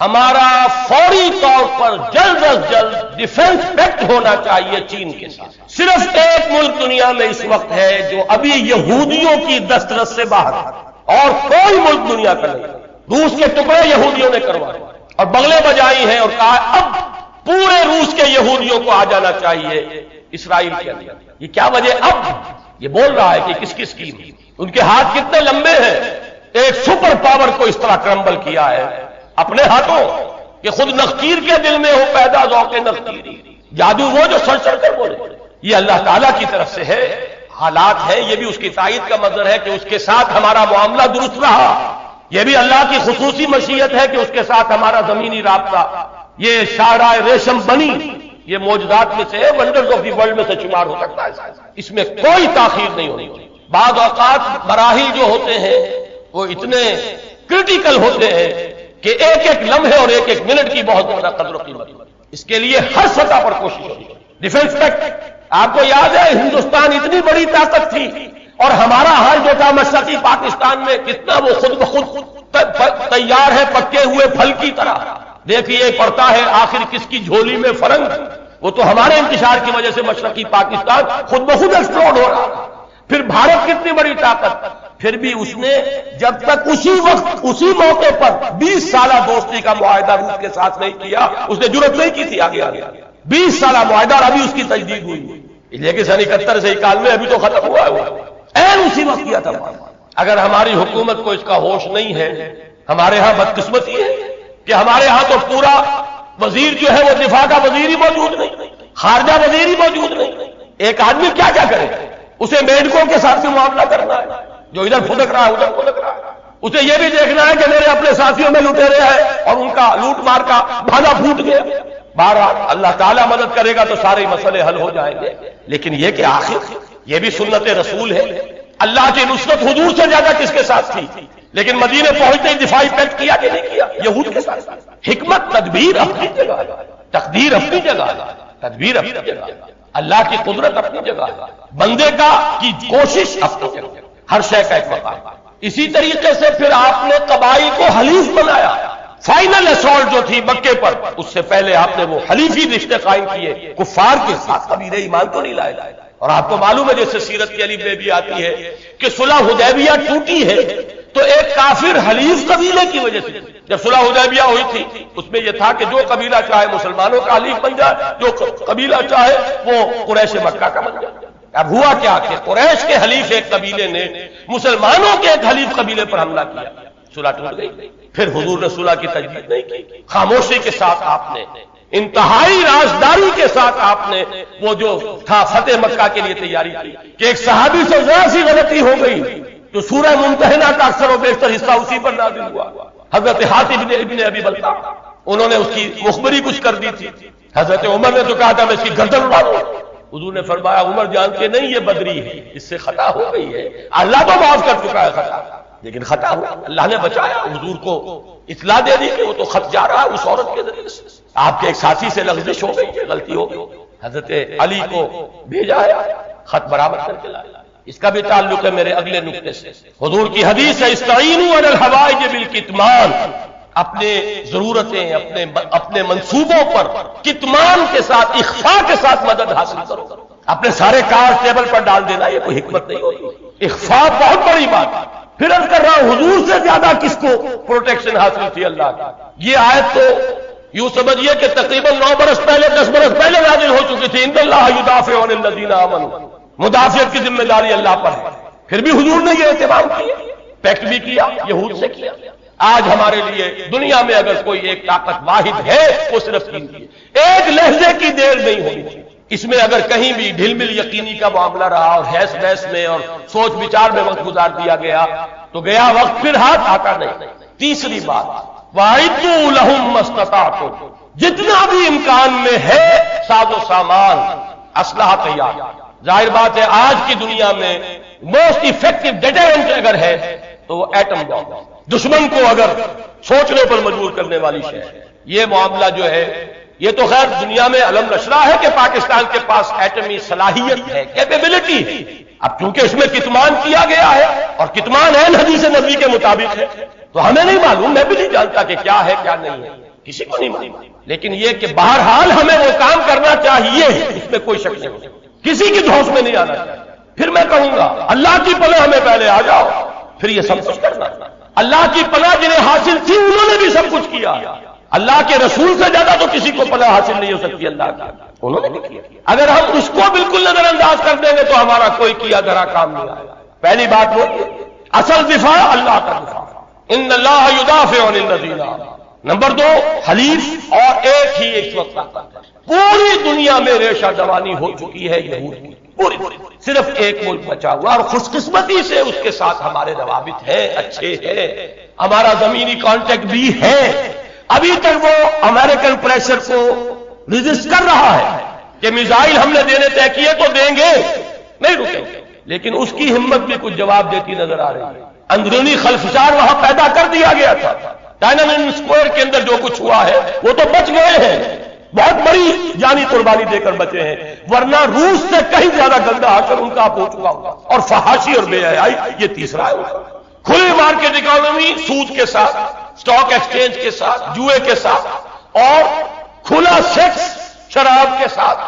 ہمارا فوری طور پر جلد از جلد ڈیفنس پیکٹ ہونا چاہیے چین کے ساتھ۔ صرف ایک ملک دنیا میں اس وقت ہے جو ابھی یہودیوں کی دسترس سے باہر ہے، اور کوئی ملک دنیا کا نہیں۔ روس کے ٹکڑے یہودیوں نے کروائے اور بغلے بجائی ہیں اور کہا اب پورے روس کے یہودیوں کو آ جانا چاہیے اسرائیل کے اندر۔ یہ کیا وجہ؟ اب یہ بول رہا ہے کہ کس کس کی، ان کے ہاتھ کتنے لمبے ہیں۔ ایک سپر پاور کو اس طرح کرمبل کیا ہے اپنے ہاتھوں کہ خود نخچیر کے دل میں ہو پیدا ذوق نخچیری۔ جادو وہ جو سڑ سڑ کر بولے، یہ اللہ تعالیٰ کی طرف سے ہے، حالات ہے، یہ بھی اس کی تائید کا مظہر ہے کہ اس کے ساتھ ہمارا معاملہ درست رہا۔ یہ بھی اللہ کی خصوصی مشیت ہے کہ اس کے ساتھ ہمارا زمینی رابطہ، یہ شاہراہ ریشم بنی، یہ معجزات میں سے ہے، ونڈرز آف دی ورلڈ میں سے شمار ہو سکتا ہے، اس میں کوئی تاخیر نہیں ہونی۔ بعض اوقات مراحل جو ہوتے ہیں وہ اتنے کرٹیکل ہوتے ہیں کہ ایک ایک لمحے اور ایک ایک منٹ کی بہت زیادہ قدر و قیمت، اس کے لیے ہر سطح پر کوشش ہوگی۔ ڈیفنس پیکٹ، آپ کو یاد ہے ہندوستان اتنی بڑی طاقت تھی اور ہمارا حال جو تھا مشرقی پاکستان میں کتنا وہ خود بخود تیار ہے پکے ہوئے پھل کی طرح۔ دیکھیے پڑتا ہے آخر کس کی جھولی میں فرنگ، وہ تو ہمارے انتشار کی وجہ سے مشرقی پاکستان خود بخود ایکسپلوڈ ہو رہا۔ پھر بھارت کتنی بڑی طاقت، پھر بھی اس نے جب تک اسی وقت اسی موقع پر 20 سالہ دوستی کا معاہدہ روس کے ساتھ نہیں کیا، اس نے جرأت نہیں کی تھی آگے 20 سالہ معاہدہ، اور ابھی اس کی تجدید ہوئی، لیکن سن 71 سے 91 ابھی تو ختم ہوا ہے، اسی وقت کیا تھا۔ اگر ہماری حکومت کو اس کا ہوش نہیں ہے، ہمارے ہاں بدقسمتی ہے کہ ہمارے ہاں تو پورا وزیر جو ہے وہ دفاع کا وزیر ہی موجود نہیں، خارجہ وزیر ہی موجود نہیں۔ ایک آدمی کیا کیا کرے؟ اسے میڈکوں کے ساتھ بھی معاملہ کرنا ہے، جو ادھر پھدک رہا ہے ادھر پھدک رہا ہے، اسے یہ بھی دیکھنا ہے کہ میرے اپنے ساتھیوں میں لٹیرے ہیں اور ان کا لوٹ مار کا بھالا پھوٹ گیا۔ بہرحال اللہ تعالیٰ مدد کرے گا تو سارے مسئلے حل ہو جائیں گے، لیکن یہ کہ آخر یہ بھی سنت رسول ہے۔ اللہ کی نصرت حضور سے زیادہ کس کے ساتھ تھی، لیکن مدینے پہنچتے ہی دفاعی پیکٹ کیا کہ نہیں کیا؟ یہود کے ساتھ۔ حکمت تدبیر اپنی جگہ، تقدیر اپنی جگہ، تدبیر اپنی جگہ، اللہ کی قدرت اپنی جگہ، بندے کا کی کوشش اپنی جگہ، ہر شے کا ایک مقام۔ اسی طریقے سے پھر آپ نے قبائل کو حلیف بنایا۔ فائنل اسالٹ جو تھی مکے پر، اس سے پہلے آپ نے وہ حلیفی رشتے قائم کیے کفار کے ساتھ، قبیلے ایمان کو نہیں لائے۔ اور آپ کو معلوم ہے جیسے سیرت کی الف میں بھی آتی ہے کہ صلح حدیبیہ ٹوٹی ہے تو ایک کافر حلیف قبیلے کی وجہ سے، جب صلح حدیبیہ ہوئی تھی اس میں یہ تھا کہ جو قبیلہ چاہے مسلمانوں کا حلیف بن جائے، جو قبیلہ چاہے وہ قریش مکہ کا بن جائے۔ اب ہوا کیا کہ قریش کے حلیف ایک قبیلے نے مسلمانوں کے ایک حلیف قبیلے پر حملہ کیا، صلح ٹوٹ گئی۔ پھر حضور نے صلح کی تجدید نہیں کی، خاموشی کے ساتھ آپ نے، انتہائی رازداری کے ساتھ آپ نے وہ جو تھا فتح مکہ کے لیے تیاری کی کہ ایک صحابی سے ذرا سی غلطی ہو گئی تو سورہ ممتحنہ کا اکثر و بیشتر حصہ اسی پر نازل ہوا، حضرت حاتب ابن ابی بلتع، انہوں نے اس کی مخبری کچھ کر دی تھی۔ حضرت عمر نے تو کہا تھا میں اس کی گردن اڑا دوں، حضور نے فرمایا عمر جان کے نہیں یہ بدری ہے، اس سے خطا ہو گئی ہے، اللہ تو معاف کر چکا ہے خطا، لیکن خطا ہوا، اللہ نے بچایا، حضور کو اطلاع دے دی کہ وہ تو خط جا رہا ہے اس عورت کے ذریعے سے، آپ کے ایک ساتھی سے لغزش ہو گئی ہے، غلطی ہو گئی، حضرت علی کو بھیجا ہے، خط برابر کر کے لایا۔ اس کا بھی تعلق ہے میرے اگلے نقطے سے، حضور کی حدیث ہے استعینوا علی الحوائج بالکتمان، اپنے ضرورتیں اپنے منصوبوں پر کتمان کے ساتھ، اخفاء کے ساتھ مدد حاصل کرو۔ اپنے سارے کار ٹیبل پر ڈال دینا یہ کوئی حکمت نہیں ہوتی، اخفاء بہت بڑی بات ہے۔ پھر عرض کر رہا ہوں حضور سے زیادہ کس کو پروٹیکشن حاصل تھی اللہ کی؟ یہ آیت تو یوں سمجھیے کہ تقریباً 9 برس پہلے 10 برس پہلے نازل ہو چکی تھی، ان اللہ یدافع عن الذین آمنوا، مدافعت کی ذمہ داری اللہ پر ہے، پھر بھی حضور نے یہ اہتمام کیا، پیکٹ بھی کیا، یہود سے کیا۔ آج ہمارے لیے دنیا میں اگر کوئی ایک طاقت واحد ہے وہ صرف چین کی، ایک لہجے کی دیر نہیں ہونی چاہیے، اس میں اگر کہیں بھی ڈھل مل یقینی کا معاملہ رہا اور حیث بحث میں اور سوچ بچار میں وقت گزار دیا گیا تو گیا وقت پھر ہاتھ آتا نہیں۔ تیسری بات، وَأَعِدُّوا لَهُم مَّا اسْتَطَعْتُمْ، جتنا بھی امکان میں ہے ساز و سامان اسلحہ تیار۔ ظاہر بات ہے آج کی دنیا میں موسٹ افیکٹو ڈیٹرنٹ اگر ہے تو وہ ایٹم بم، دشمن کو اگر سوچنے پر مجبور کرنے والی شے ہے۔ یہ معاملہ جو ہے یہ تو خیر دنیا میں علم نشرہ ہے کہ پاکستان کے پاس ایٹمی صلاحیت ہے، کیپیبلٹی ہے، اب چونکہ اس میں کتمان کیا گیا ہے اور کتمان ہے حدیث نبی کے مطابق ہے، تو ہمیں نہیں معلوم، میں بھی نہیں جانتا کہ کیا ہے کیا نہیں ہے، کسی کو نہیں معلوم، لیکن یہ کہ بہرحال ہمیں وہ کام کرنا چاہیے، اس میں کوئی شک نہیں، کسی کی دھوس میں نہیں آنا چاہیے۔ پھر میں کہوں گا اللہ کی پناہ میں پہلے آ جاؤ، پھر یہ سب کچھ کرنا۔ اللہ کی پناہ جنہیں حاصل تھی انہوں نے بھی سب کچھ کیا، اللہ کے رسول سے زیادہ تو کسی کو پناہ حاصل نہیں ہو سکتی اللہ کی، انہوں نے بھی کیا۔ اگر ہم اس کو بالکل نظر انداز کر دیں گے تو ہمارا کوئی کیا دھرا کام نہیں آئے گا۔ پہلی بات وہ اصل دفاع اللہ کا دفاع، ان اللہ یدافع عن الذین آمنوا۔ نمبر 2 حلیف، اور ایک ہی اس وقت پوری دنیا میں ریشہ دوانی ہو چکی ہے یہود کی، پوری صرف ایک ملک بچا ہوا، اور خوش قسمتی سے اس کے ساتھ ہمارے روابط ہیں، اچھے ہیں، ہمارا زمینی کانٹیکٹ بھی ہے۔ ابھی تک وہ امریکن پریشر کو ریزسٹ کر رہا ہے کہ میزائل ہم نے دینے طے کیے تو دیں گے، نہیں رکیں گے، لیکن اس کی ہمت بھی کچھ جواب دیتی نظر آ رہی ہے۔ اندرونی خلفشار وہاں پیدا کر دیا گیا تھا، ٹائنمن اسکوائر کے اندر جو کچھ ہوا ہے وہ تو بچ گئے ہیں، بہت بڑی جانی قربانی دے کر بچے ہیں، ورنہ روس سے کہیں زیادہ گندہ آ کر ان کا پہنچ چکا ہوگا۔ اور فحاشی اور بے حیائی یہ تیسرا ہے۔ کھلی مارکیٹ اکانومی، سود کے ساتھ، اسٹاک ایکسچینج کے ساتھ، جوئے کے ساتھ، اور کھلا سیکس، شراب کے ساتھ،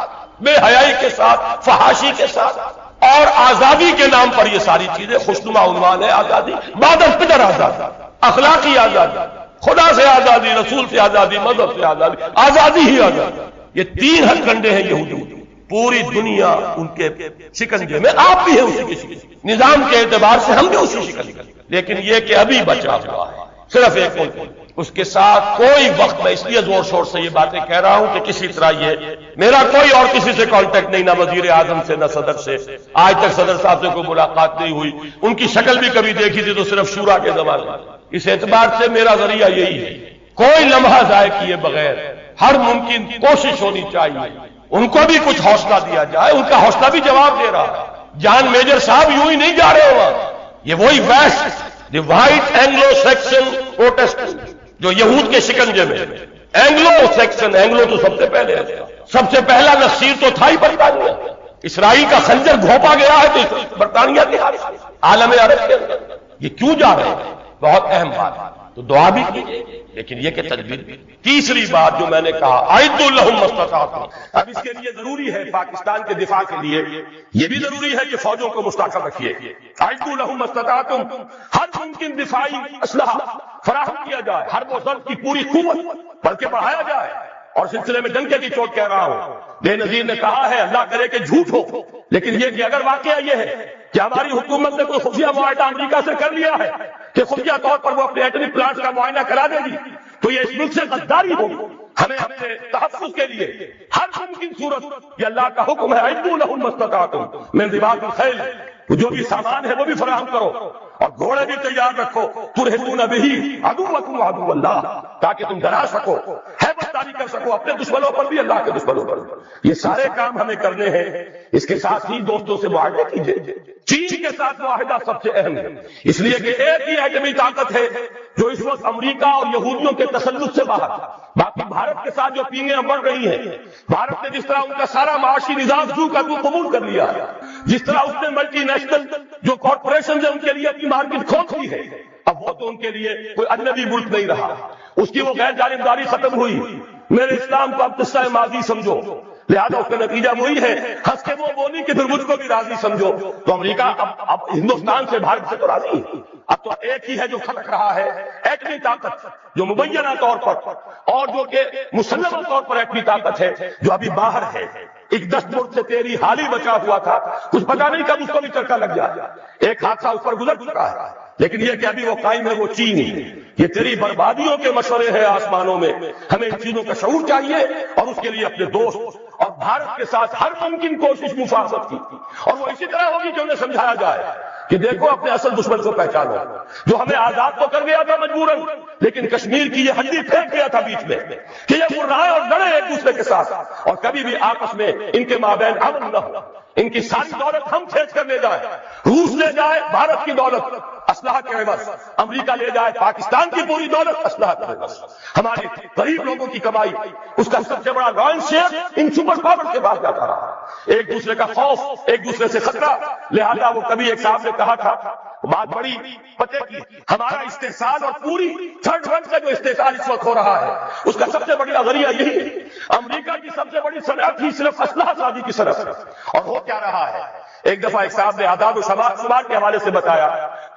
بے حیائی کے ساتھ، فحاشی کے ساتھ، اور آزادی کے نام پر یہ ساری چیزیں خوشنما عنوان ہے آزادی، بعد از پدر آزادی، اخلاقی آزادی، خدا سے آزادی، رسول سے آزادی، مذہب سے آزادی، آزادی ہی آزادی۔ یہ 3 ہتھ کنڈے ہیں یہودی، پوری دنیا ان کے شکنجے میں، آپ بھی ہیں اسی کے شکنجے، نظام کے اعتبار سے ہم بھی اسی شکنجے، لیکن یہ کہ ابھی بچا ہوا ہے صرف ایک ملک، اس کے ساتھ کوئی وقت، میں اس لیے زور شور سے یہ باتیں کہہ رہا ہوں کہ کسی طرح یہ میرا کوئی اور کسی سے کانٹیکٹ نہیں، نہ وزیر اعظم سے نہ صدر سے، آج تک صدر صاحب سے کوئی ملاقات نہیں ہوئی، ان کی شکل بھی کبھی دیکھی تھی تو صرف شورا کے زمانے میں۔ اس اعتبار سے میرا ذریعہ یہی ہے، کوئی لمحہ ضائع کیے بغیر ہر ممکن کوشش ہونی چاہیے، ان کو بھی کچھ حوصلہ دیا جائے، ان کا حوصلہ بھی جواب دے رہا ہے۔ جان میجر صاحب یوں ہی نہیں جا رہے وہاں، یہ وہی ویسٹ، دی وائٹ اینگلو سیکشن پروٹیسٹنٹ جو یہود کے شکنجے میں، اینگلو سیکشن، اینگلو تو سب سے پہلے ہے، سب سے پہلا نصیر تو تھا ہی برطانیہ، اسرائیل کا خنجر گھونپا گیا ہے تو برطانیہ کے عالم عرب کے اندر، یہ کیوں جا رہے ہیں؟ بہت اہم بات ہے، تو دعا بھی کیجیے، لیکن یہ کہ تدبیر بھی۔ تیسری بات جو میں نے کہا، اعدوا لهم ما استطعتم، اب اس کے لیے ضروری ہے پاکستان کے دفاع کے لیے یہ بھی ضروری ہے کہ فوجوں کو مستحکم رکھیے، اعدوا لهم ما استطعتم، ہر ممکن دفاعی اسلحہ فراہم کیا جائے، ہر وہ ضرب کی پوری قوت بلکہ بڑھایا جائے۔ اور سلسلے میں ڈنکے کی چوٹ کہہ رہا ہوں، بے نظیر نے کہا ہے اللہ کرے کہ جھوٹ ہو، لیکن یہ کہ اگر واقعہ یہ ہے کہ ہماری حکومت نے کوئی خفیہ معاہدہ امریکہ سے کر لیا ہے کہ خفیہ طور پر وہ اپنے ایٹمی پلانٹ کا معائنہ کرا دے گی، تو یہ اس ملک سے غداری ہوگی۔ ہمیں اپنے تحفظ کے لیے ہر ممکن صورت، یہ اللہ کا حکم ہے، اعدوا لهم ما استطعتم من رباط الخیل، جو بھی سامان ہے وہ بھی فراہم کرو، اور گھوڑے بھی تیار رکھو، ترہبون بہ عدوکم وعدو اللہ، تاکہ تم ڈرا سکو، ہیبت طاری کر سکو اپنے دشمنوں پر بھی، اللہ کے دشمنوں پر بھی۔ یہ سارے کام ہمیں کرنے ہیں۔ اس کے ساتھ ہی دوستوں سے معاہدے کیجیے، چین کے ساتھ معاہدہ سب سے اہم ہے، اس لیے کہ ایک ہی ایٹمی طاقت ہے جو اس وقت امریکہ اور یہودیوں کے تسلط سے باہر، باقی بھارت کے ساتھ جو پینگیں بڑھ رہی ہیں، بھارت نے جس طرح ان کا سارا معاشی نظام جو کا تو قبول کر لیا ہے، جس طرح اس نے ملٹی نیشنل جو کارپوریشن ہے ان کے لیے اپنی مارکیٹ کھول دی ہے، اب وہ تو ان کے لیے کوئی اجنبی ملک نہیں رہا، اس کی وہ غیر جانبداری ختم ہوئی۔ میرے اسلام کو اب قصہ ماضی سمجھو، لہذا اس کا نتیجہ وہی ہے، ہنس کے وہ بولی کہ پھر مجھ کو بھی راضی سمجھو، تو امریکہ اب ہندوستان سے، بھارت سے تو راضی ہے، اب تو ایک ہی ہے جو کھٹک رہا ہے، ایٹمی طاقت جو مبینہ طور پر اور جو کہ مسلمہ طور پر ایٹمی طاقت ہے جو ابھی باہر ہے۔ ایک 10 فٹ سے تیری حال ہی بچا ہوا تھا، کچھ پتا نہیں کب اس کو بھی چرکا لگ جائے، ایک حادثہ اس پر گزر چکا ہے، لیکن یہ کہ ابھی وہ قائم ہے، وہ چین ہے۔ یہ تیری بربادیوں کے مشورے ہیں آسمانوں میں، ہمیں ان چیزوں کا شعور چاہیے، اور اس کے لیے اپنے دوست اور بھارت کے ساتھ ہر ممکن کوشش مفاہمت کی، اور وہ اسی طرح ہوگی کہ انہیں سمجھایا جائے کہ دیکھو اپنے اصل دشمن کو پہچانو، جو ہمیں آزاد تو کر گیا تھا مجبوراً، لیکن کشمیر کی یہ ہڈی پھینک گیا تھا بیچ میں کہ یہ مرائے اور لڑے ایک دوسرے کے ساتھ، اور کبھی بھی آپس میں ان کے مابین امن نہ ہو، ان کی ساری دولت ہم کھینچ کر لے جائیں، روس لے جائے بھارت کی دولت اسلحہ کے عوض، امریکہ لے جائے پاکستان کی پوری دولت اسلحہ کے عوض، ہمارے غریب لوگوں کی کمائی اس کا سب سے بڑا لائن شیئر ان سپر پاور کے پاس جاتا رہا، ایک دوسرے کا خوف، ایک دوسرے سے خطرہ۔ لہذا وہ کبھی ایک صاحب نے کہا تھا، بات بڑی پتے کی، ہمارا استحصال اور پوری تھرڈ ورلڈ کا جو استحصال اس وقت ہو رہا ہے اس کا سب سے بڑی ذریعہ یہی ہے۔ امریکہ کی سب سے بڑی صنعت ہی صرف اسلحہ سازی کی صنعت ہے۔ اور ہو کیا رہا ہے، ایک دفعہ ایک صاحب نے اعداد و شمار کے حوالے سے بتایا،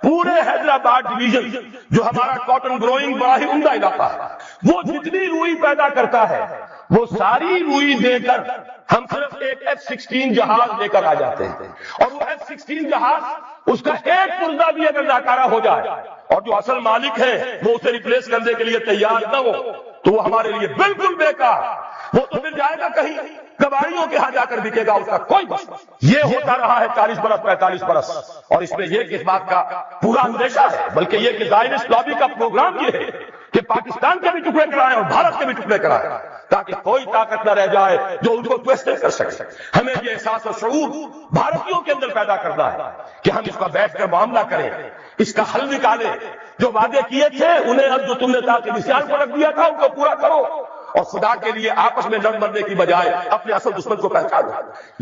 پورے حیدرآباد ڈویژن جو ہمارا کاٹن گروئنگ بڑا ہی عمدہ علاقہ ہے، وہ جتنی روئی پیدا کرتا ہے وہ ساری روئی دے کر ہم صرف ایک F-16 جہاز لے کر آ جاتے ہیں، اور وہ F-16 جہاز اس کا ایک پرزہ بھی اگر ناکارہ ہو جائے اور جو اصل مالک ہے وہ اسے ریپلیس کرنے کے لیے تیار نہ ہو تو وہ ہمارے لیے بالکل بیکار، وہ تو مل جائے گا کہیں کباڑیوں کے ہاں جا کر بکے گا، اس کا کوئی بس۔ یہ ہوتا رہا ہے 40 برس 45 برس، اور اس میں یہ کس بات کا پورا اندیشہ ہے، بلکہ یہ کہ زائرس لابی کا پروگرام یہ ہے کہ پاکستان کے بھی ٹکڑے کرائیں اور بھارت کے بھی ٹکڑے کرائیں، تاکہ کوئی طاقت نہ رہ جائے جو ان کو ٹویسٹ کر سکے۔ ہمیں یہ احساس و شعور بھارتیوں کے اندر پیدا کرنا ہے کہ ہم اس کا بیٹھ کر معاملہ کریں، اس کا حل نکالیں، جو وعدے کیے تھے انہیں اب جو تم نے تاکہ نشان پر رکھ دیا تھا ان کو پورا کرو، اور خدا کے لیے آپس میں لڑ مرنے کی بجائے اپنے اصل دشمن کو پہچانو۔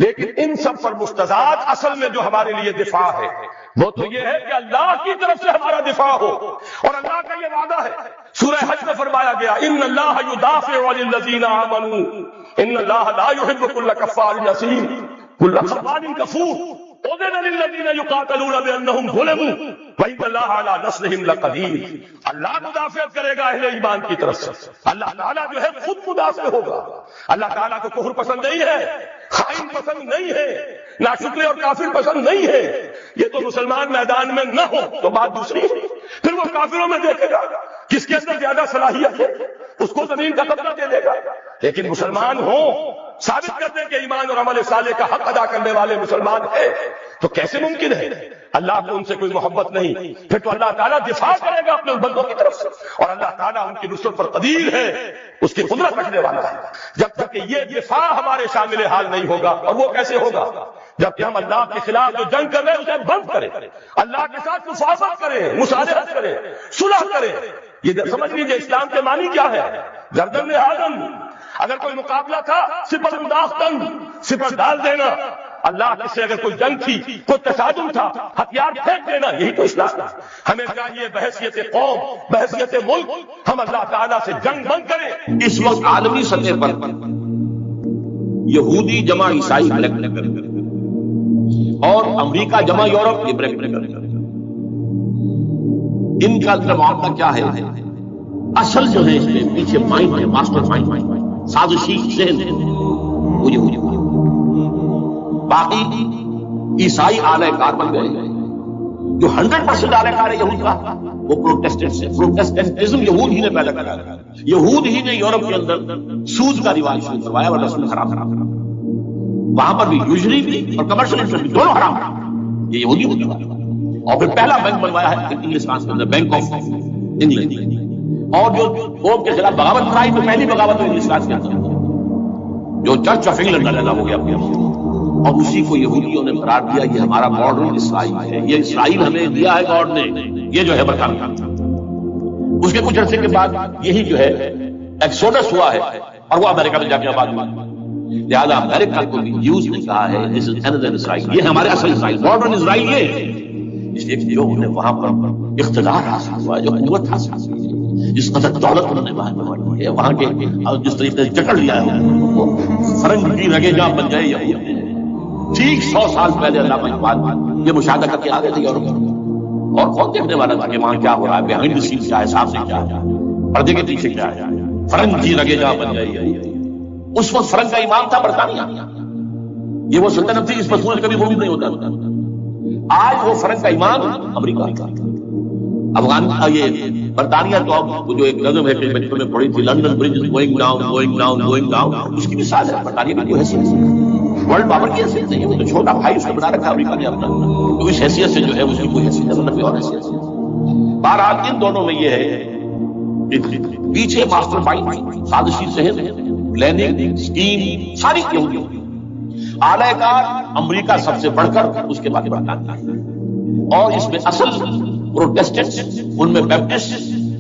لیکن ان سب پر مستضاد اصل میں جو ہمارے لیے دفاع ہے وہ تو یہ ہے کہ اللہ کی طرف سے ہمارا دفاع ہو، اور اللہ کا یہ وعدہ ہے، سورہ حج میں فرمایا گیا ان اللہ یدافع عن الذین آمنوا ان اللہ لا یحب کل کفار اثیم کل خوان کفور اذن للذین یقاتلون بانہم ظلموا وان اللہ علی نصرہم لقدیر۔ اللہ مدافعت کرے گا اہل ایمان کی طرف سے، اللہ تعالیٰ جو ہے خود مدافع ہوگا۔ اللہ تعالیٰ کو کفر پسند نہیں ہے، خائن پسند نہیں ہے، ناشکر اور کافر پسند نہیں ہے۔ یہ تو مسلمان میدان میں نہ ہو تو بات دوسری ہے، پھر وہ کافروں میں دیکھے گا کس کے اندر زیادہ صلاحیت ہے، اس کو زمین کا قبضہ دے دے گا۔ لیکن مسلمان ہو، ثابت کرنے کے ایمان اور عمل صالح کا حق ادا کرنے والے مسلمان ہیں، تو کیسے ممکن ہے اللہ کو ان سے کوئی محبت نہیں؟ پھر تو اللہ تعالیٰ دفاع کرے گا اپنے بندوں کی طرف سے، اور اللہ تعالیٰ ان کی نصرت پر قدیر ہے، اس کی قدرت رکھنے والا ہے۔ جب تک کہ یہ دفاع ہمارے شامل حال نہیں ہوگا، اور وہ کیسے ہوگا؟ جب کہ ہم اللہ کے خلاف جو جنگ کر رہے ہیں اسے بند کریں، اللہ کے ساتھ مفاہمت کریں، مصالحت کریں، صلح کریں۔ یہ سمجھ لیجیے اسلام کے معنی کیا ہے، گردن آدم، اگر کوئی مقابلہ تھا سپر انداختن، سپر ڈال دینا، اللہ سے اگر کوئی جنگ تھی، کوئی تصادم تھا، ہتھیار پھینک دینا، یہی تو اسلام ہے۔ ہمیں چاہیے بحیثیت قوم، بحیثیت ملک، ہم اللہ تعالیٰ سے جنگ بند کریں۔ اس وقت عالمی سطح پر یہودی جمع عیسائی بریک اور امریکہ جمع یورپ یہ بریک ان کا معاملہ کیا ہے؟ اصل جو ہے اس میں پیچھے مائنڈ ہے، ماسٹر مائنڈ، سازشی ذہن ہے، وہ یہودی ہوئی۔ باقی عیسائی اعلی کار بن گئے، جو 100% اعلی کار ہے یہود کا وہ پروٹیسٹنٹس ہے۔ پروٹیسٹنٹزم یہود ہی نے پیدا کیا، یہود ہی نے یورپ کے اندر سود کا رواج شروع کروایا اور رسول حرام کروایا، وہاں پر بھی یوزری بھی اور کمرشل انٹرسٹ بھی دونوں حرام، یہ یہودی ہونے والا۔ اور پھر پہلا بینک بنوایا ہے انگلستان کے اندر، بینک آف انگلینڈ، اور جو قوم کے خلاف بغاوت کرائی تو پہلی بغاوت ہوئی انگلستان کے اندر، جو چرچ آف انگلینڈ کا ہو گیا، اور اسی کو یہودیوں نے قرار دیا یہ ہمارا ماڈرن اسرائیل ہے، یہ اسرائیل ہمیں دیا ہے گاڈ نے، یہ جو ہے برطانیہ۔ اس کے کچھ عرصے کے بعد یہی جو ہے ایکسوڈس ہوا ہے اور وہ امریکہ میں جا کے آباد ہوا، لہٰذا امریکہ کو بھی یوز نے کہا ہے this is another اسرائیل، یہ ہمارے اصل اسرائیل، ماڈرن اسرائیل یہ ہے۔ اس لیے جو انہیں وہاں پر اقتدار حاصل ہوا ہے، جو قوت حاصل ہوئی ہے، جس قدر دولت انہوں نے وہاں بانٹی ہے، وہاں کے جس طریقے سے جکڑ لیا ہے وہ فرنگ کی رگے جہاں بن گئے یہودی۔ ٹھیک 100 سال پہلے علامہ اقبال یہ مشاہدہ کر کے آ گئے تھے یورپ میں، اور کون دیکھنے والا تھا کہ وہاں کیا ہو رہا ہے، بہائنڈ دی سین کیا ہے، سامنے کیا ہے، پردے کے پیچھے کیا ہے، فرنگ کی رگے جہاں بن گئی۔ اس وقت فرنگ کا امام تھا برطانیہ، یہ وہ سلطنت تھی جس پر سورج کبھی غروب نہیں ہوتا۔ آج وہ فرنگ کا امام امریکہ کا، افغان یہ برطانیہ تو اب جو ایک نظم ہے کہ بچپن میں پڑھی تھی، London bridge is going down going down going down, اس کی مثال ہے۔ برطانیہ کی کوئی حیثیت نہیں، ورلڈ پاور کی حیثیت نہیں ہے، وہ تو چھوٹا بھائی اس نے بنا رکھا امریکہ نے اپنا، تو اس حیثیت سے جو ہے اس کی کوئی حیثیت ہے، کوئی اور حیثیت ہے۔ بہرحال ان دونوں میں یہ ہے پیچھے ماسٹر مائنڈ، سازشی ذہن، پلاننگ، اسکیم ساری یہودی ہوگی۔ اعلی کار امریکہ سب سے بڑھ کر، اس کے بعد برطانیہ، اور اس میں اصل پروٹیسٹنٹس، ان میں بیپٹسٹ،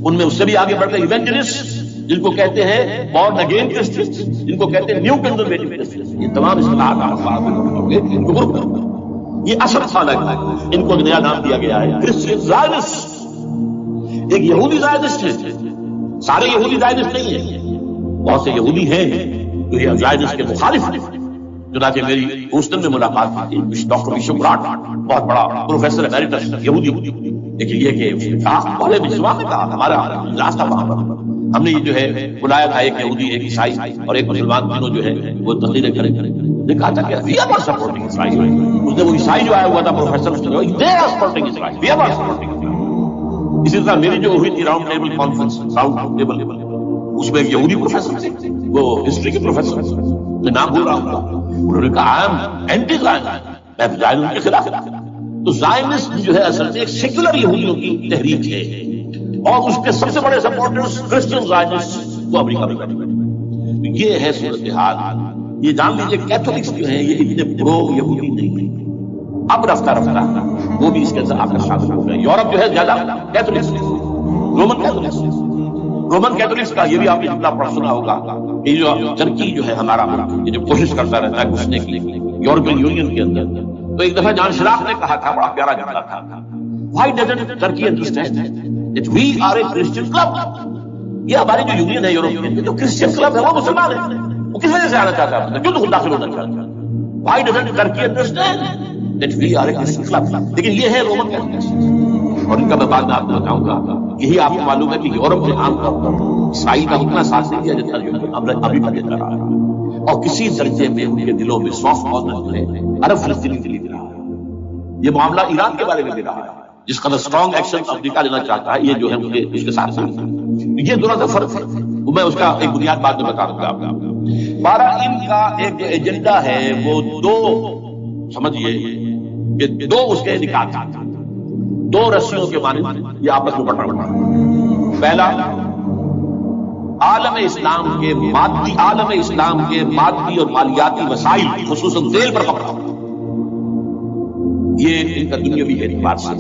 ان میں اس سے بھی آگے بڑھ کر ایونجلسٹ، جن کو کہتے ہیں بورن اگین کرسچنز، جن کو کہتے ہیں نیو کنزرویٹو کرسچنز، یہ تمام اصطلاحات ان کو گروپ کرو۔ یہ اصل خالق ہے. ان کو نیا نام دیا گیا ہے کرسچین زائنسٹ. ایک یہودی زائنسٹ ہے، سارے یہودی زائنسٹ نہیں ہیں، بہت سے یہودی ہیں جو یہ زائنسٹ کے مخالف ہیں. چنانچہ میری ہیوسٹن میں ملاقات ہوئی تھی ڈاکٹر بشپ براٹ، بہت بڑا پروفیسر ایمیریٹس یہودی، لیکن یہ کہ پہلے مسلمان نے کہا ہمارا راستہ وہاں پر. ہم نے یہ جو ہے بلایا تھا ایک یہودی، ایک عیسائی اور ایک مسلمان، تینوں جو ہے وہ تقریریں کریں. نے کہا تھا کہ we are not supporting Israel. اس نے وہ عیسائی جو آیا ہوا تھا professor, they are supporting Israel, we are not supporting Israel. اسی طرح میری جو ہوئی تھی round table conference, round table, اس میں ایک یہودی پروفیسر تھے، وہ ہسٹری کے پروفیسر، میں نام بول رہا ہوں، انہوں نے کہا آئی ایم اینٹی زائنسٹ، میں زائنسٹ کے خلاف. تو زائنسٹ جو ہے اصل میں ایک سیکولر یہودیوں کی تحریک ہے، اور اس کے سب سے بڑے سپورٹرز کرسچین زائنسٹ وہ امریکہ میں بیٹھے. یہ ہے صورتحال. یہ جان لیجیے کیتھولکس جو ہیں یہ اتنے پرو یہودی نہیں ہیں. اب رفتہ رفتہ وہ بھی اس کے اندر آپ کا شامل ہو گئے. یورپ جو ہے زیادہ Catholics, Roman Catholics. Roman Catholics کا یہ بھی آپ نے اتنا پڑھ سنا ہوگا کہ جو ترکی جو ہے ہمارا ملک، یہ جو کوشش کرتا رہتا ہے گھسنے کی یورپین یونین کے اندر، تو ایک دفعہ جان شراق نے کہا تھا، بڑا پیارا جملہ تھا، Why doesn't Turkey understand that we are a Christian club؟ یہ ہماری جو یونین ہے یورپین کی، جو کرسچین کلب ہے وہ مسلمان ہے، وہ کس وجہ سے آنا چاہتا ہے، کیوں تو خود داخل ہونا چاہتا ہے؟ Why doesn't Turkey understand that we are a Christian club؟ لیکن یہ ہے رومن کیتھولکس، اور ان کا میں بعد میں آپ کو بتاؤں گا. یہی آپ کو معلوم ہے کہ یورپ میں عام طور پر عیسائی کا اتنا ساتھ نہیں دیا جاتا جو ابھی کا دیتا رہا ہے، اور کسی درجے میں ان کے دلوں میں سافٹ کارنر جو ہے عرب فلسطینی دلی دے رہا ہے. یہ معاملہ ایران کے بارے میں بھی رہا ہے، جس قدر اسٹرانگ ایکشن امریکہ لینا چاہتا ہے، یہ جو ہے مجھے اس کے ساتھ یہ دونوں کا فرق ہے. میں اس کا ایک بنیاد بعد میں بتا دوں گا آپ کو. 12 ان کا ایک جو ایجنڈا ہے وہ دو سمجھیے کہ دو اس کے نکات دو رسیوں کے مانند یہ آپس میں بٹا. پہلا، عالم اسلام کے مادی اور مالیاتی وسائل خصوصاً تیل پر قبضہ. یہ ان کا دنیاوی اعتبار سے،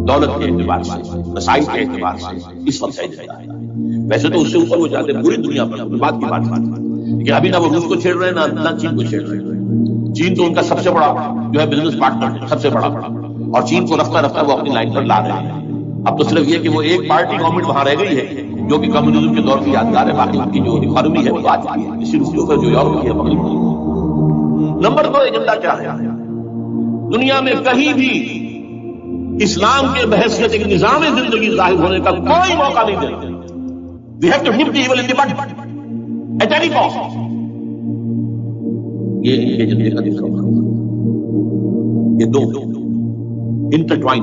دولت کے اعتبار سے، وسائل کے اعتبار سے اس وقت ایجنڈا ہے. ویسے تو اس سے اوپر وہ جاتے ہیں پوری دنیا پر، بات کی بات ہے، لیکن ابھی نہ وہ روس کو چھیڑ رہے ہیں نہ چین کو چھیڑ رہے ہیں. چین تو ان کا سب سے بڑا جو ہے بزنس پارٹنر ہے، سب سے بڑا، اور چین کو رفتہ رفتہ وہ اپنی لائن پر لا رہے ہیں. اب تو صرف یہ کہ وہ ایک پارٹی گورنمنٹ وہاں رہ گئی ہے جو کہ کمیونزم کے دور کی یادگار ہے، باقی ان کی جو اکانومی ہے وہ آج کی ہے اسی روپیوں پر جو یورپ کی ہے مغرب کی. نمبر 2 ایجنڈا کیا ہے؟ دنیا میں کہیں بھی اسلام کے بحیثیت ایک نظام زندگی ظاہر ہونے کا کوئی موقع نہیں دیتے. We have to nip the evil in the bud at any cost. یہ ایجنڈے کا دکھاؤ. یہ دو انٹرٹوائن،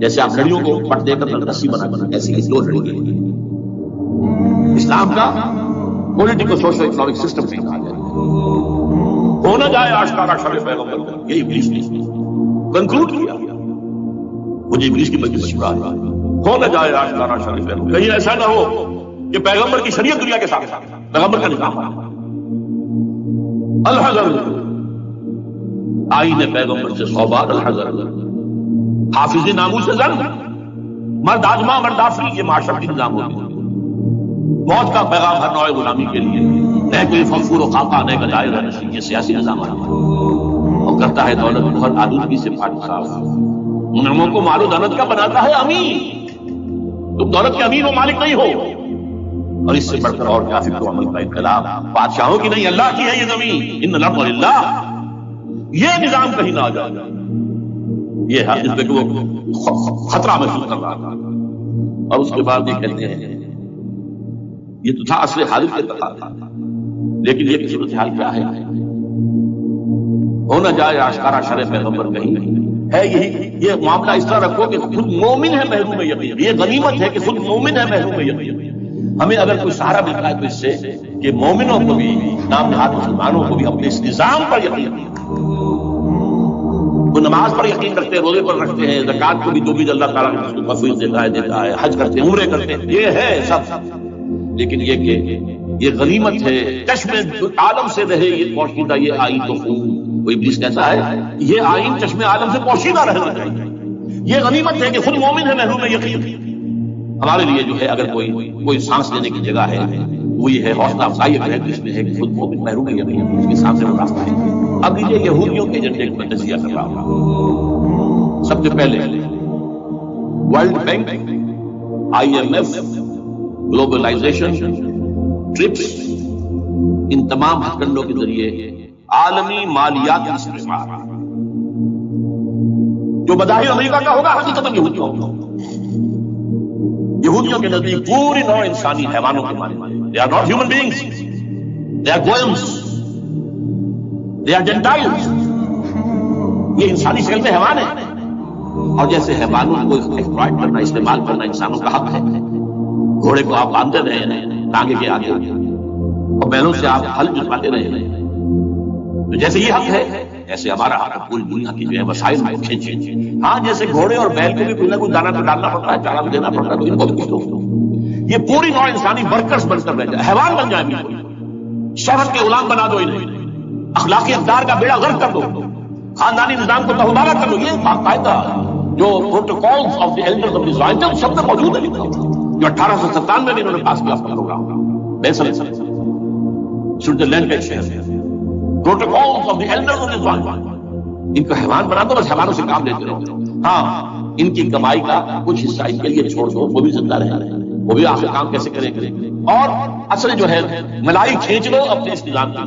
جیسے آپ لڑیوں کو پٹ دے کر رسی بنا ایسی دو لڑی کے اسلام کا پولیٹیکل سوشل اکنامک سسٹم سے کہا جائے. ہونا جائے آشکارا شر پیغمبر کا، یہ ابلیس نے کنکلوڈ کیا. مجھے ابلیس کی مجلس شکرا ہے. ہونا جائے آشکارا شر پیغمبر، کہیں ایسا نہ ہو کہ پیغمبر کی شریعت دنیا کے ساتھ پیغمبر کا نظام ہے. الحذر، آئین پیغمبر سے 100 بار الحذر. حافظ ناموس سے زن، مرد آزما مرد آفری، یہ معاشرتی نظام ہوگی. موت کا پیغام ہر نوع غلامی کے لیے، نہ کوئی فخور و خاکہ نہ گدائے رہنشی، یہ سیاسی نظام ہے اور کرتا ہے دولت کو ہر آلودگی سے پاک صاف. نعموں کو مال و دولت کا بناتا ہے امین. تم دولت کے امین و مالک نہیں ہو. اور اس سے بڑھ کر اور کیا فکر و عمل کا انقلاب، بادشاہوں کی نہیں اللہ کی ہے یہ زمین. ان الارض للہ، یہ نظام کہیں نہ آ جائے. یہ ہے اس پہ کہ وہ خطرہ محسوس کر رہا تھا. اور اس کے بعد یہ کہتے ہیں یہ تو تھا اصل حال کے تقاضا، لیکن یہ صورتحال کیا ہے؟ ہونا جائے آشکارا شر پیغمبر کہیں ہے. یہی یہ معاملہ اس طرح رکھو کہ خود مومن ہے محروم یقین. یہ غنیمت ہے کہ خود مومن ہے محروم یقین. ہمیں اگر کوئی سہارا ملتا ہے تو اس سے کہ مومنوں کو بھی، نام نہاد مسلمانوں کو بھی اپنے اس نظام پر یقین. وہ نماز پر یقین رکھتے ہیں، روزے پر رکھتے ہیں، زکات کو بھی تو بھی اللہ تعالیٰ نے مفروض دیتا ہے، حج کرتے ہیں، عمرے کرتے ہیں، یہ ہے سب. لیکن یہ کہ یہ غنیمت ہے، چشم عالم سے رہے یہ پوشیدہ یہ آئین تو خون. کوئی ابلیس کہتا ہے یہ آئین چشم عالم سے پوشیدہ رہنا چاہیے. یہ غنیمت ہے کہ خود مومن ہے محروم یقین. ہمارے لیے جو ہے اگر کوئی سانس لینے کی جگہ ہے وہ یہ ہے، حوصلہ افزائی اس میں ہے کہ خود مومن محروم یقین اس کی سانس سے وہ راستہ ہے. اب یہ یہودیوں کے ایجنڈے پر تجزیہ کر رہا ہوں. سب سے پہلے world bank, IMF، globalization, TRIPS, ان تمام ہتھ کنڈوں کے ذریعے عالمی مالیاتی استعمال جو بظاہر امریکہ کا ہوگا حقیقت یہودیوں کا ہوگا. یہودیوں کے نزدیک پوری نوع انسانی حیوانوں کے مانند ہیں. They are not human beings. They are goyams. They are Gentiles. یہ انسانی شکل میں حیوان ہیں، اور جیسے حیوانوں کو ایکسپلائٹ کرنا، استعمال کرنا انسانوں کا حق ہے. گھوڑے کو آپ باندھتے رہے ہیں ٹانگے کے آگے اور بیلوں سے آپ پھل جتواتے رہے ہیں، تو جیسے یہ حق ہے ایسے ہمارا حق ہے پوری دنیا کی جو ہے وسائل کو کھینچیں. ہاں جیسے گھوڑے اور بیل کو بھی کوئی نہ کوئی دانا تو ڈالنا پڑتا ہے، چارہ بھی دینا پڑتا ہے، تو ان کو بھی کچھ دو. یہ پوری نوع انسانی ورکرز بن کر رہ جائے، حیوان بن جائے. شہوت کے غلام بنا دو انہیں، اخلاقی اقدار کا بیڑا غرق کر دو، خاندانی نظام کو تہمارا کر دو. یہ باقاعدہ جو protocols of the elders of the Zion سب میں موجود ہے، جو 1897 میں انہوں نے پاس کیا پروگرام بیسل سوئٹزرلینڈ کا شہر protocols of the elders of the Zion. ان کو حیوان بنا دو، بس حیوانوں سے کام لیتے رہو. ہاں ان کی کمائی کا کچھ حصہ ان کے لیے چھوڑ دو، وہ بھی زندہ رہے، وہ بھی آخر کام کیسے کریں گے. اور اصل جو ہے ملائی کھینچ لو اپنے اس نظام کی.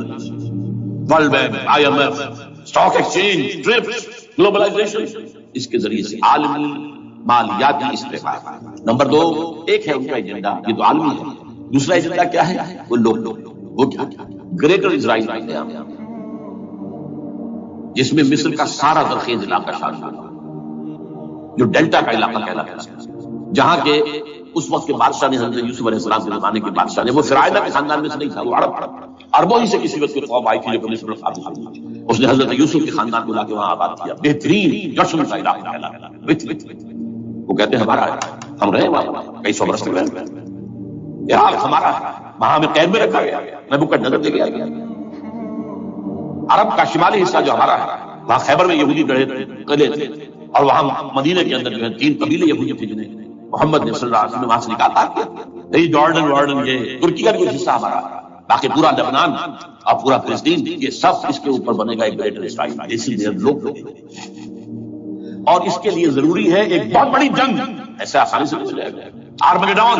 World bank, IMF، stock exchange, TRIPS, globalization, اس کے ذریعے سے عالمی مالیاتی استحکام. نمبر 2 ایک ہے ان کا ایجنڈا، یہ تو عالمی ہے. دوسرا ایجنڈا کیا ہے؟ وہ لوگ وہ کیا گریٹر اسرائیل کا قیام، جس میں مصر کا سارا زرخیز علاقہ شامل ہوگا، جو ڈیلٹا کا علاقہ کہلاتا ہے، جہاں کے اس وقت کے بادشاہ نے حضرت یوسف علیہ السلام کے زمانے کے بادشاہ نے، وہ فرعونہ کے خاندان میں سے نہیں تھا، وہ عربوں ہی سے کسی وقت کی قوم آئی تھی جو مصر میں قابض ہوئی. اس نے حضرت یوسف کے خاندان کو لا کے وہاں آباد کیا. بہترین جشن کا علاقہ کہلاتا ہے. وہ کہتے ہیں ہمارا ہے، ہم رہے وہاں کئی 100 برس تک رہے، یہ حال ہمارا ہے. وہاں ہمیں قید میں رکھا گیا، نبوکدنضر لے گیا. عرب کا شمالی حصہ جو ہمارا ہے، وہاں خیبر میں یہودی قلعے تھے، اور وہاں مدینے کے اندر جو ہے 3 قبیلے یہودی تھے جنہیں محمد نے صلی اللہ علیہ وسلم نے وہاں سے نکال کیا. یہ جارڈن یہ ترکی کا بھی حصہ ہمارا ہے. باقی پورا لبنان اور پورا فلسطین یہ سب اس کے اوپر بنے گا ایک گریٹر اسرائیل. اسی لیے لوگ اور اس کے لیے ضروری ہے ایک بہت بڑی جنگ، ایسا آسانی سے نہیں چلے گا. آرمگیڈون،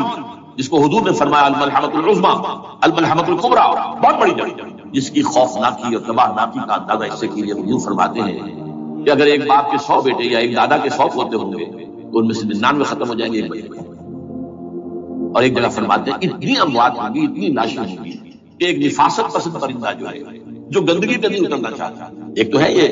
جس کو حضور نے فرمایا الملحمۃ العظمیٰ، الملحمۃ الکبریٰ، بہت بڑی جنگ جس کی خوفناکی اور تباہناکی کا اندازہ اس سے کیجیے. حضور فرماتے ہیں کہ اگر ایک باپ کے 100 بیٹے یا ایک دادا کے 100 پوتے ہوں گے تو ان میں سے 99 ختم ہو جائیں گے، ایک بچے. اور ایک جگہ فرماتے ہیں اتنی اموات ہوگی، اتنی لاشیں ہوں گی کہ ایک نفاست پسند پرندہ جو ہے، جو گندگی پہ نہیں اترنا چاہتا. ایک تو ہے یہ